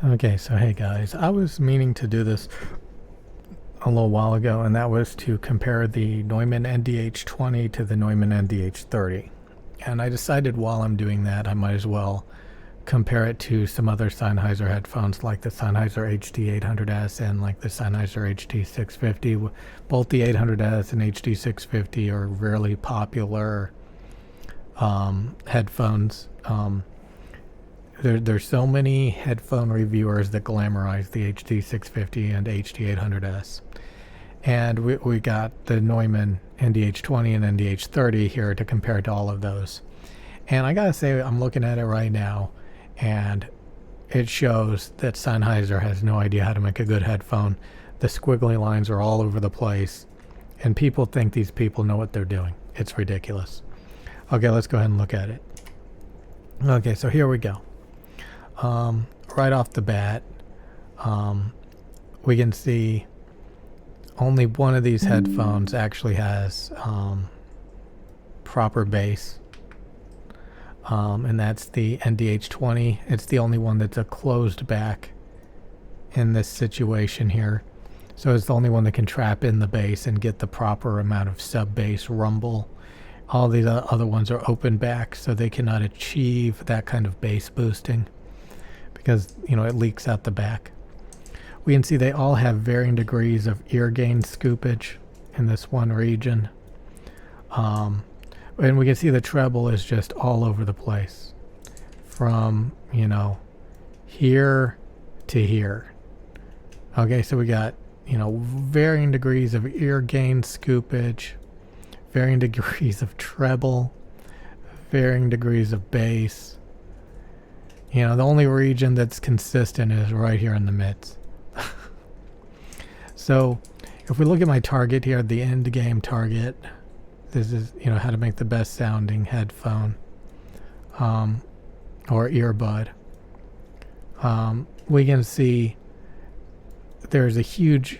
Okay, so hey guys, I was meaning to do this a little while ago, and that was to compare the Neumann NDH 20 to the Neumann NDH 30. And I decided while I'm doing that, I might as well compare it to some other Sennheiser headphones like the Sennheiser HD800S and like the Sennheiser HD650. Both the 800S and HD650 are really popular headphones. There's so many headphone reviewers that glamorize the HD650 and HD800S. And we got the Neumann NDH20 and NDH30 here to compare to all of those. And I gotta say, I'm looking at it right now, and it shows that Sennheiser has no idea how to make a good headphone. The squiggly lines are all over the place, and people think these people know what they're doing. It's ridiculous. Okay, let's go ahead and look at it. Okay, so here we go. Right off the bat, we can see only one of these headphones actually has proper bass, and that's the NDH20. It's the only one that's a closed back in this situation here, so it's the only one that can trap in the bass and get the proper amount of sub bass rumble. All these other ones are open back, so they cannot achieve that kind of bass boosting because, you know, it leaks out the back. We can see they all have varying degrees of ear gain scoopage in this one region. And we can see the treble is just all over the place from, you know, here to here. Okay, so we got, you know, varying degrees of ear gain scoopage, varying degrees of treble, varying degrees of bass. You know, the only region that's consistent is right here in the midst. So if we look at my target here, the end game target, this is, you know, how to make the best sounding headphone or earbud. We can see there's a huge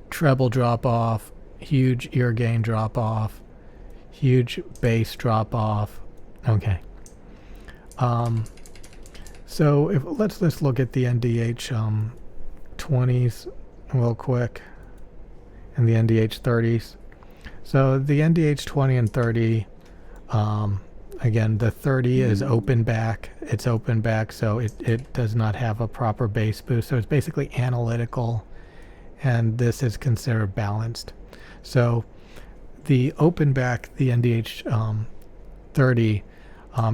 treble drop off, huge ear gain drop off, huge bass drop off. Okay. So let's look at the NDH 20s real quick and the NDH 30s. So the NDH 20 and 30, again, the 30 is open back. It's open back, so it does not have a proper bass boost. So it's basically analytical, and this is considered balanced. So the open back, the NDH 30,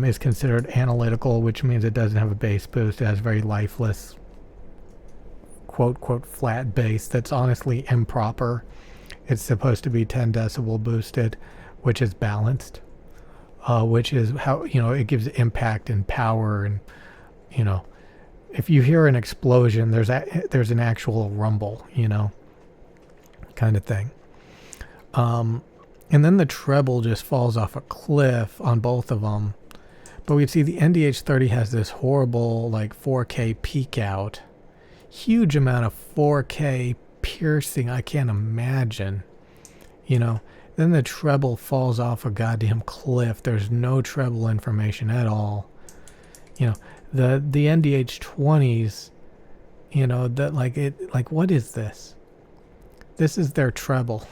is considered analytical, which means it doesn't have a bass boost. It has very lifeless, quote flat bass that's honestly improper. It's supposed to be 10 decibel boosted, which is balanced, which is how, you know, it gives impact and power. And, you know, if you hear an explosion, there's an actual rumble, you know, kind of thing. And then the treble just falls off a cliff on both of them. But we see the NDH 30 has this horrible like 4K peak out. Huge amount of 4K piercing, I can't imagine. You know, then the treble falls off a goddamn cliff. There's no treble information at all. You know, the NDH 20s, you know, that like what is this? This is their treble.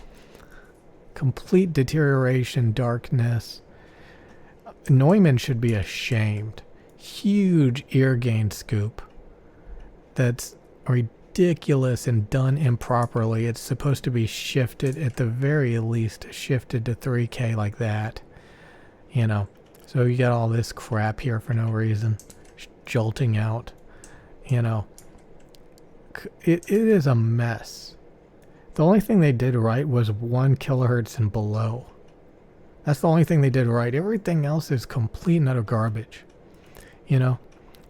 Complete deterioration, darkness. Neumann should be ashamed. Huge ear gain scoop. That's ridiculous and done improperly. It's supposed to be shifted, at the very least, shifted to 3K like that. You know, so you got all this crap here for no reason. Jolting out. You know, it is a mess. The only thing they did right was 1 kilohertz and below. That's the only thing they did right. Everything else is complete and utter garbage. You know?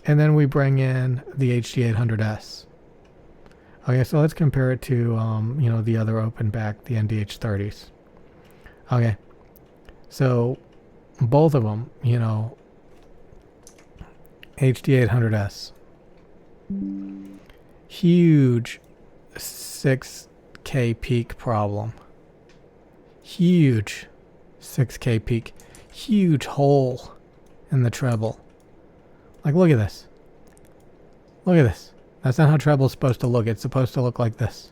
And then we bring in the HD800S. Okay, so let's compare it to, you know, the other open back, the NDH 30s. Okay. So both of them, you know, HD800S. Huge 6K peak problem. Huge 6K peak. Huge hole in the treble. Like, look at this. Look at this. That's not how treble's supposed to look. It's supposed to look like this.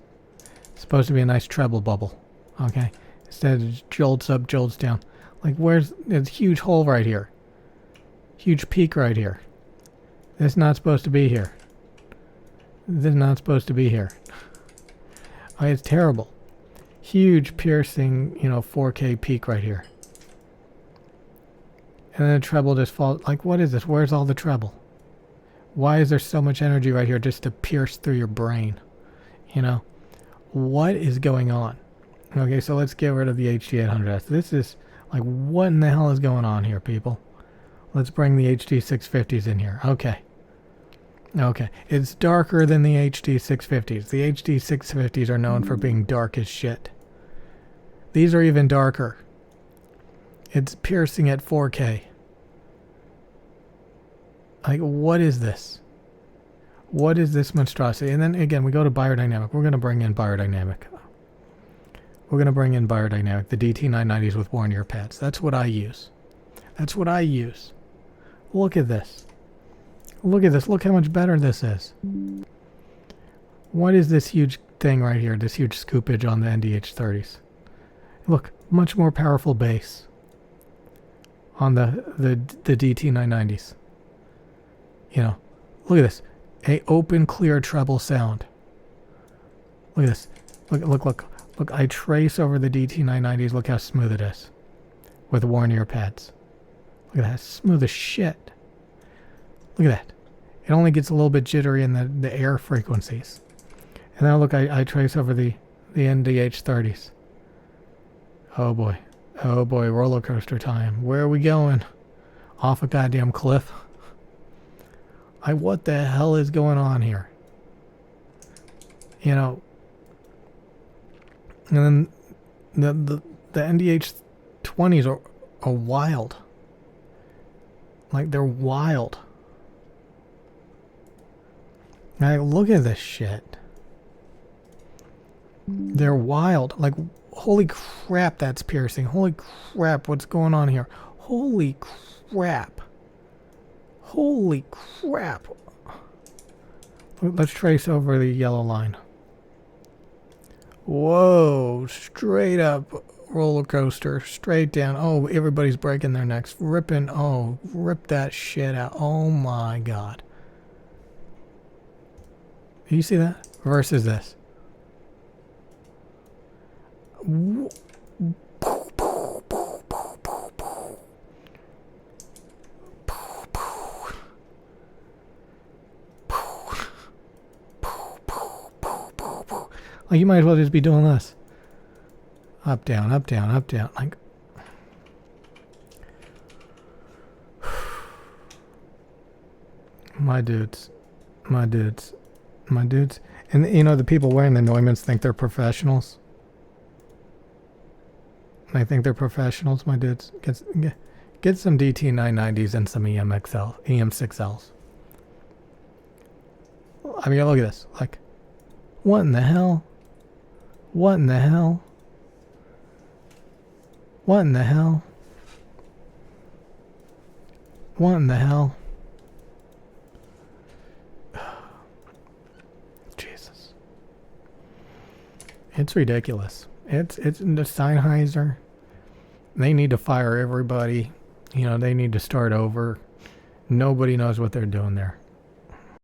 It's supposed to be a nice treble bubble. Okay? Instead it jolts up, jolts down. Like there's a huge hole right here. Huge peak right here. This is not supposed to be here. This is not supposed to be here. Okay, it's terrible. Huge piercing, 4K peak right here. And then the treble just falls. Like, what is this? Where's all the treble? Why is there so much energy right here just to pierce through your brain? What is going on? Okay, so let's get rid of the HD800S. This is, like, what in the hell is going on here, people? Let's bring the HD650s in here. Okay. Okay. It's darker than the HD650s. The HD650s are known for being dark as shit. These are even darker. It's piercing at 4K. Like, what is this? What is this monstrosity? And then, again, we go to biodynamic. We're going to bring in biodynamic. We're going to bring in biodynamic, the DT990s with worn ear pads. That's what I use. That's what I use. Look at this. Look at this. Look how much better this is. What is this huge thing right here? This huge scoopage on the NDH30s. Look, much more powerful bass on the DT990s. Look at this. A open, clear treble sound. Look at this. Look. I trace over the DT990s. Look how smooth it is with worn ear pads. Look at that. Smooth as shit. Look at that. It only gets a little bit jittery in the air frequencies. And now look, I trace over the NDH30s. Oh boy. Oh boy, roller coaster time. Where are we going? Off a goddamn cliff? What the hell is going on here? And then the NDH20s are wild. Like, they're wild. Like, look at this shit. They're wild. Like, holy crap, that's piercing. Holy crap, what's going on here? Holy crap. Holy crap. Let's trace over the yellow line. Whoa, straight up roller coaster, straight down. Oh, everybody's breaking their necks. Ripping, rip that shit out. Oh my god. You see that? Versus this. Like, you might as well just be doing this. Up, down, up, down, up, down. Like, my dudes. And the people wearing the Neumanns think they're professionals. They think they're professionals, my dudes. Get some DT990s and some EM6Ls. I mean, look at this. Like, what in the hell? What in the hell? What in the hell? What in the hell? Jesus. It's ridiculous. It's the Sennheiser. They need to fire everybody. They need to start over. Nobody knows what they're doing there.